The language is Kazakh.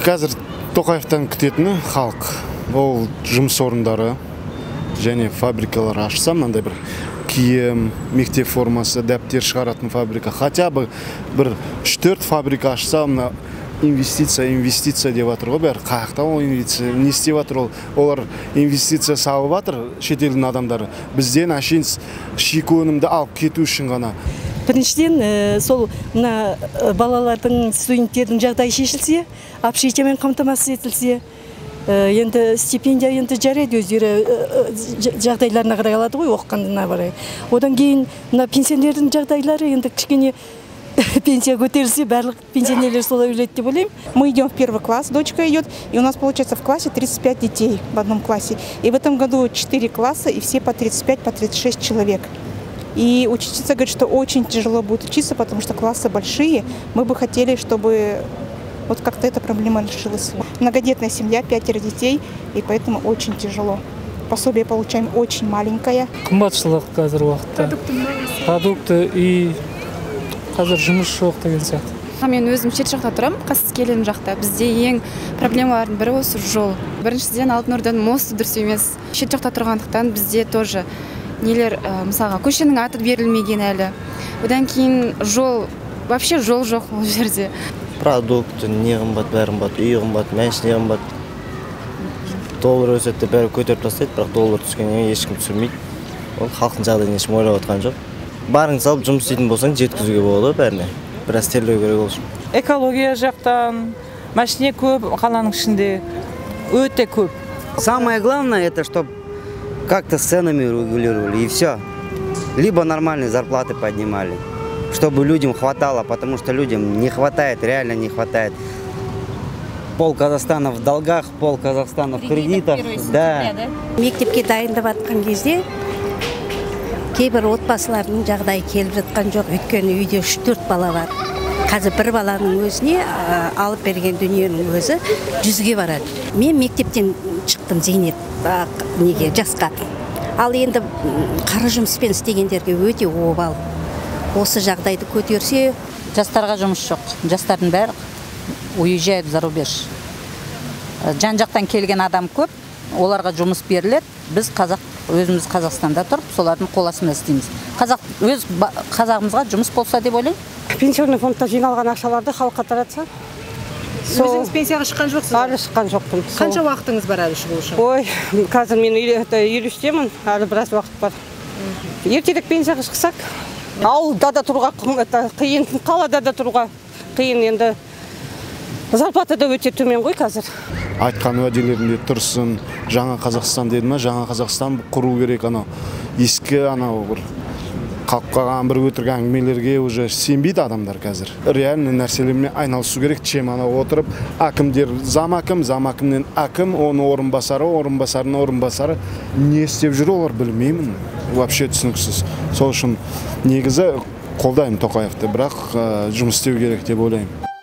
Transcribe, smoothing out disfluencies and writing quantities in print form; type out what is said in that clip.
Қазір Тоқаевтан күтетіні халық. Ол жұмыс орындары және фабрикалар ашса, мынандай бір киім, мектеп формасы, дәптер шығаратын фабрика. Хотя бы бір 3-4 фабрика ашса, мына инвестиция деп жатыр ғой бәрі. Қаяқта ол инвестиция, не істеп жатыр ол? Олар инвестиция салып жатыр, шетелдің адамдары. Бізден әшейін шикі өнімді алып кету үшін ғана. Біріншіден, сол мына балалардың, студенттердің жағдайы шешілсе, общежитиемен қамтамасыз етілсе, енді стипендия енді жарайды, өздері жағдайларына қарай алады ғой, оқығанына қарай. Одан кейін мына пенсионердің жағдайлары енді кішкене пенсия көтерілсе, барлық пенсионерлер солай ойлайды деп ойлаймын. Мы идем в первый класс, дочка идет, и у нас получается в классе 35 детей в одном классе. И в этом году 4 класса, и все по 35, по 36 человек. И учительница говорит, что очень тяжело будет учиться, потому что классы большие. Мы бы хотели, чтобы вот как-то эта проблема решилась. Многодетная семья, 5 детей, и поэтому очень тяжело. Пособие получаем очень маленькое. Қымбатшылық қазір уақытта. Продукты и қазір жұмыс жоқ деген сияқты. Мен өзім шет жақта тұрам, Қаскелен жақта. Бізде ең проблемалардың бірі осы жол. Біріншіден Алтынорданың мосты дұрыс емес. Шет жақта тұрғандықтан бізде тоже нелер, мысалға, көшенің аты берілмеген әлі. Одан кейін жол, вообще жол жоқ ол жерде. Продукты, не қымбат, бәрі қымбат, үй қымбат, мәншіне қымбат. Доллар өсетті бәрі көтеріп тастайды, бірақ доллар түскеннен ешкім түсірмейді. Ол халықтың жағдайын ешкім ойлап отқан жоқ. Барың салып жұмыс істейтін болсаң, жеткізуге болады бәріне. Біраз терлеу керек ол үшін. Экология жақтан, машине көп, қаланың ішінде өте көп. Самое главное, это чтобы как-то с ценами регулировали, и все. Либо нормальные зарплаты поднимали, чтобы людям хватало, потому что людям не хватает, реально не хватает. Пол Казахстана в долгах, пол Казахстана в кредитах. Да. Мектепке дайындап жатқан кезде кейбір отбасылардың жағдайы келіп жатқан жоқ, өйткені үйде 3-4 бала бар. Қазір бір баланың өзіне алып берген дүниенің өзі 100-ге барады. Мен мектептен шықтым зейнет неге жасқа. Ал енді қара жұмыспен істегендерге өте обал. Осы жағдайды көтерсе, жастарға жұмыс жоқ. Жастардың бәрі уезжает за рубеж. Жан-жақтан келген адам көп, оларға жұмыс беріледі. Біз өзіміз Қазақстанда тұрып, солардың қол астында істейміз. Өз қазағымызға жұмыс болса деп ойлаймын. Пенсионный фондта жиналған ақшаларды халыққа таратса. Өзіңіз пенсияға шыққан жоқсыз? Әлі шыққан жоқпын. Қанша уақытыңыз бар әлі шығу үшін? Ой, қазір мен үйлестемін, әлі біраз уақыт бар. Ертерек пенсияға шықсақ, ауылда да тұруға қиын, қалада да тұруға қиын, енді зарплата да өте төмен ғой қазір. Айтқан уәделерінде тұрсын, жаңа Қазақстан деді ма, жаңа Қазақстан құру керек, анау ескі анау бір қалып қалған бір өтірік әңгімелерге уже сенбейді адамдар қазір. Реально нәрселермен айналысу керек, чем анау отырып, әкімдер зам әкімнен әкім, оның орынбасарының орынбасары не істеп жүр олар білмеймін. Вообще түсініксіз. Сол үшін негізі қолдаймын Тоқаевты, бірақ жұмыс істеу керек деп ойлаймын.